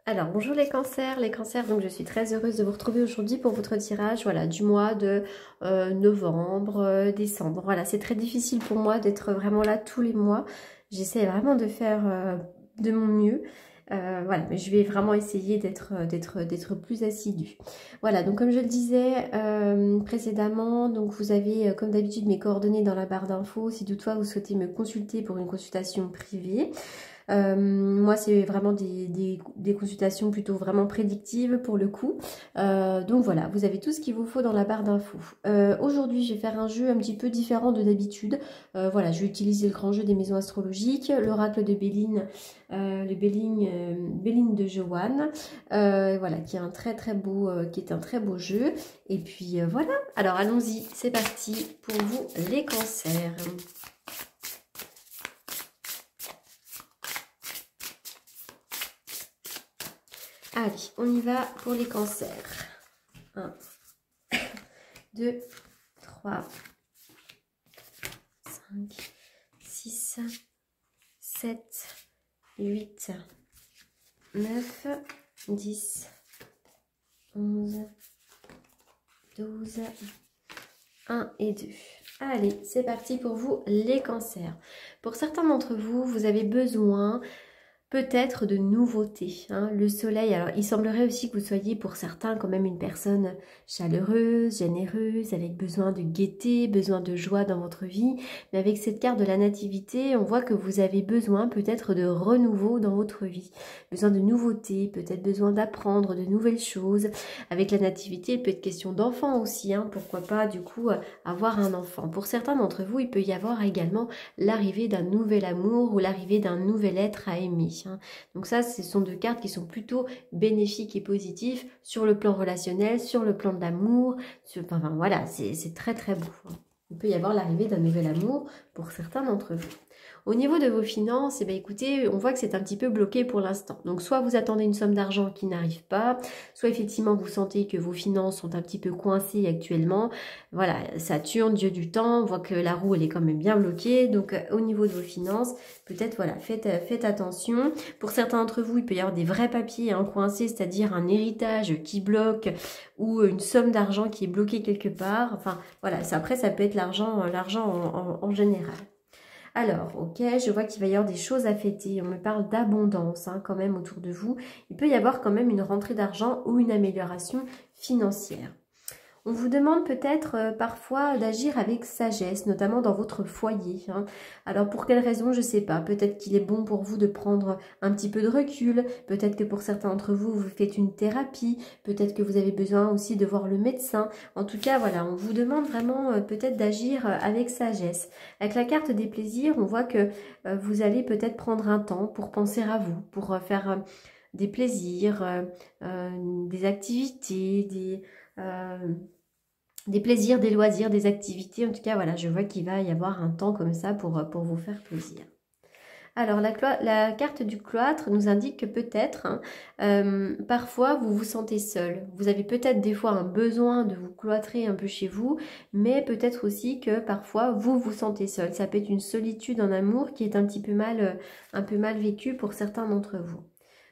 Alors, bonjour les cancers, donc je suis très heureuse de vous retrouver aujourd'hui pour votre tirage, voilà, du mois de novembre, décembre. Voilà, c'est très difficile pour moi d'être vraiment là tous les mois. J'essaie vraiment de faire de mon mieux. Voilà, mais je vais vraiment essayer d'être plus assidue. Voilà, donc comme je le disais précédemment, donc vous avez comme d'habitude mes coordonnées dans la barre d'infos si toutefois vous souhaitez me consulter pour une consultation privée. Moi, c'est vraiment des consultations plutôt vraiment prédictives pour le coup. Donc voilà, vous avez tout ce qu'il vous faut dans la barre d'infos. Aujourd'hui, je vais faire un jeu un petit peu différent de d'habitude. Voilà, je vais utiliser le grand jeu des maisons astrologiques, l'oracle de Béline, Béline de Joanne, voilà, qui est un très beau jeu. Et puis voilà, alors allons-y, c'est parti pour vous les cancers. Allez, on y va pour les cancers. 1, 2, 3, 5, 6, 7, 8, 9, 10, 11, 12, 1 et 2. Allez, c'est parti pour vous les cancers. Pour certains d'entre vous, vous avez besoin peut-être de nouveautés, hein. Le soleil, alors il semblerait aussi que vous soyez pour certains quand même une personne chaleureuse, généreuse, avec besoin de gaieté, besoin de joie dans votre vie. Mais avec cette carte de la nativité, on voit que vous avez besoin peut-être de renouveau dans votre vie. Besoin de nouveautés, peut-être besoin d'apprendre de nouvelles choses. Avec la nativité, il peut être question d'enfant aussi, hein. Pourquoi pas du coup avoir un enfant. Pour certains d'entre vous, il peut y avoir également l'arrivée d'un nouvel amour ou l'arrivée d'un nouvel être à aimer. Donc ça, ce sont deux cartes qui sont plutôt bénéfiques et positives sur le plan relationnel, sur le plan de l'amour. Enfin voilà, c'est très très beau. Il peut y avoir l'arrivée d'un nouvel amour pour certains d'entre vous. Au niveau de vos finances, eh bien, écoutez, on voit que c'est un petit peu bloqué pour l'instant. Donc soit vous attendez une somme d'argent qui n'arrive pas, soit effectivement vous sentez que vos finances sont un petit peu coincées actuellement. Voilà, Saturne, dieu du temps, on voit que la roue elle est quand même bien bloquée. Donc au niveau de vos finances, peut-être voilà, faites attention. Pour certains d'entre vous, il peut y avoir des vrais papiers coincés, c'est-à-dire un héritage qui bloque ou une somme d'argent qui est bloquée quelque part. Enfin voilà, après ça peut être l'argent en général. Alors, ok, je vois qu'il va y avoir des choses à fêter. On me parle d'abondance quand même autour de vous. Il peut y avoir quand même une rentrée d'argent ou une amélioration financière. On vous demande peut-être parfois d'agir avec sagesse, notamment dans votre foyer. Alors pour quelle raison, je ne sais pas. Peut-être qu'il est bon pour vous de prendre un petit peu de recul. Peut-être que pour certains d'entre vous, vous faites une thérapie. Peut-être que vous avez besoin aussi de voir le médecin. En tout cas, voilà, on vous demande vraiment peut-être d'agir avec sagesse. Avec la carte des plaisirs, on voit que vous allez peut-être prendre un temps pour penser à vous, pour faire des plaisirs, des activités, des plaisirs, des loisirs, des activités. En tout cas, voilà, je vois qu'il va y avoir un temps comme ça pour vous faire plaisir. Alors, la carte du cloître nous indique que peut-être, parfois, vous vous sentez seul. Vous avez peut-être des fois un besoin de vous cloîtrer un peu chez vous, mais peut-être aussi que parfois, vous vous sentez seul. Ça peut être une solitude en amour qui est un peu mal vécue pour certains d'entre vous.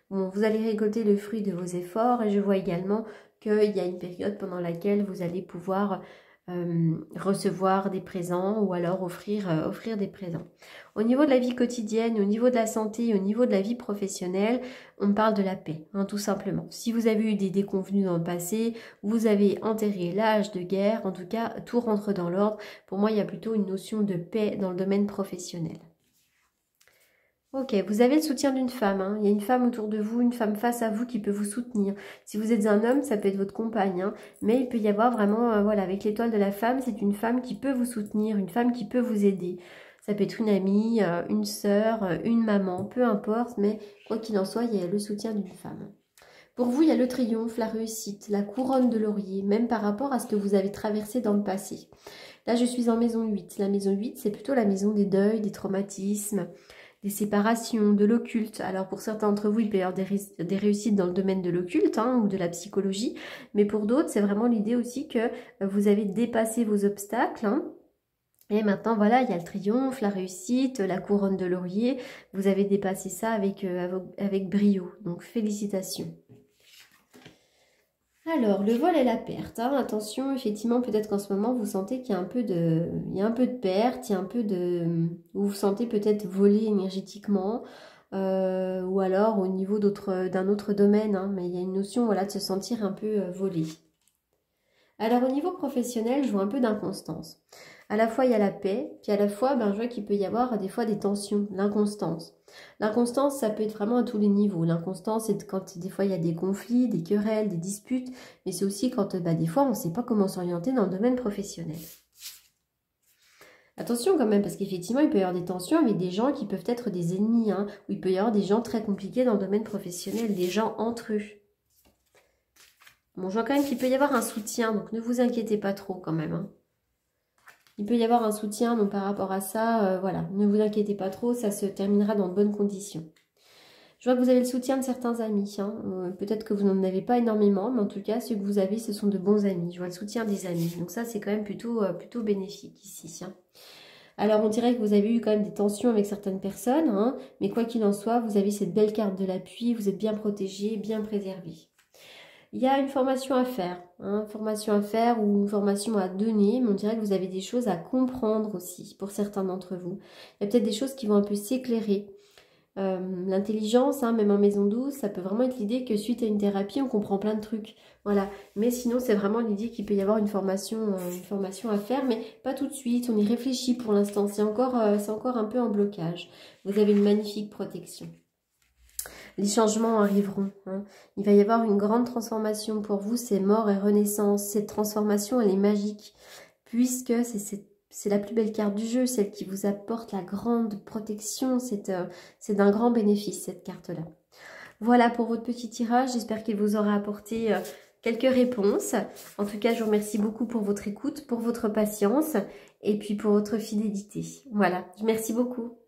Bon, vous allez récolter le fruit de vos efforts et je vois également qu'il y a une période pendant laquelle vous allez pouvoir recevoir des présents ou alors offrir des présents. Au niveau de la vie quotidienne, au niveau de la santé, au niveau de la vie professionnelle, on parle de la paix, tout simplement. Si vous avez eu des déconvenues dans le passé, vous avez enterré l'âge de guerre, en tout cas, tout rentre dans l'ordre. Pour moi, il y a plutôt une notion de paix dans le domaine professionnel. Ok, vous avez le soutien d'une femme. Il y a une femme autour de vous, une femme face à vous qui peut vous soutenir. Si vous êtes un homme, ça peut être votre compagne. Mais il peut y avoir vraiment, voilà, avec l'étoile de la femme, c'est une femme qui peut vous soutenir, une femme qui peut vous aider. Ça peut être une amie, une sœur, une maman, peu importe. Mais quoi qu'il en soit, il y a le soutien d'une femme. Pour vous, il y a le triomphe, la réussite, la couronne de laurier, même par rapport à ce que vous avez traversé dans le passé. Là, je suis en maison 8. La maison 8, c'est plutôt la maison des deuils, des traumatismes, des séparations, de l'occulte. Alors pour certains d'entre vous, il peut y avoir des réussites dans le domaine de l'occulte ou de la psychologie, mais pour d'autres, c'est vraiment l'idée aussi que vous avez dépassé vos obstacles Et maintenant, voilà, il y a le triomphe, la réussite, la couronne de laurier. Vous avez dépassé ça avec brio. Donc, félicitations. Alors, le vol et la perte. Hein. Attention, effectivement, peut-être qu'en ce moment, vous sentez qu'il y a un peu de perte, il y a un peu de... Vous vous sentez peut-être volé énergétiquement, ou alors au niveau d'un autre domaine. Hein. Mais il y a une notion, voilà, de se sentir un peu volé. Alors, au niveau professionnel, je vois un peu d'inconstance. À la fois, il y a la paix, puis à la fois, je vois qu'il peut y avoir des fois des tensions, l'inconstance. L'inconstance, ça peut être vraiment à tous les niveaux. L'inconstance, c'est quand des fois, il y a des conflits, des querelles, des disputes, mais c'est aussi quand des fois, on ne sait pas comment s'orienter dans le domaine professionnel. Attention quand même, parce qu'effectivement, il peut y avoir des tensions avec des gens qui peuvent être des ennemis, hein, ou il peut y avoir des gens très compliqués dans le domaine professionnel, des gens entre eux. Bon, je vois quand même qu'il peut y avoir un soutien, donc ne vous inquiétez pas trop quand même. Hein. Il peut y avoir un soutien, donc par rapport à ça, voilà, ne vous inquiétez pas trop, ça se terminera dans de bonnes conditions. Je vois que vous avez le soutien de certains amis. Hein. Peut-être que vous n'en avez pas énormément, mais en tout cas, ceux que vous avez, ce sont de bons amis. Je vois le soutien des amis. Donc ça, c'est quand même plutôt bénéfique ici. Hein. Alors, on dirait que vous avez eu quand même des tensions avec certaines personnes, hein, mais quoi qu'il en soit, vous avez cette belle carte de l'appui, vous êtes bien protégé, bien préservé. Il y a une formation à faire, hein, formation à faire ou une formation à donner, mais on dirait que vous avez des choses à comprendre aussi pour certains d'entre vous. Il y a peut-être des choses qui vont un peu s'éclairer. L'intelligence, hein, même en maison 12, ça peut vraiment être l'idée que suite à une thérapie, on comprend plein de trucs. Voilà. Mais sinon, c'est vraiment l'idée qu'il peut y avoir une formation à faire, mais pas tout de suite. On y réfléchit pour l'instant. C'est encore un peu en blocage. Vous avez une magnifique protection. Les changements arriveront. Hein. Il va y avoir une grande transformation pour vous. C'est mort et renaissance. Cette transformation, elle est magique, puisque c'est la plus belle carte du jeu, celle qui vous apporte la grande protection. C'est d'un grand bénéfice, cette carte-là. Voilà pour votre petit tirage. J'espère qu'il vous aura apporté quelques réponses. En tout cas, je vous remercie beaucoup pour votre écoute, pour votre patience et puis pour votre fidélité. Voilà, merci beaucoup.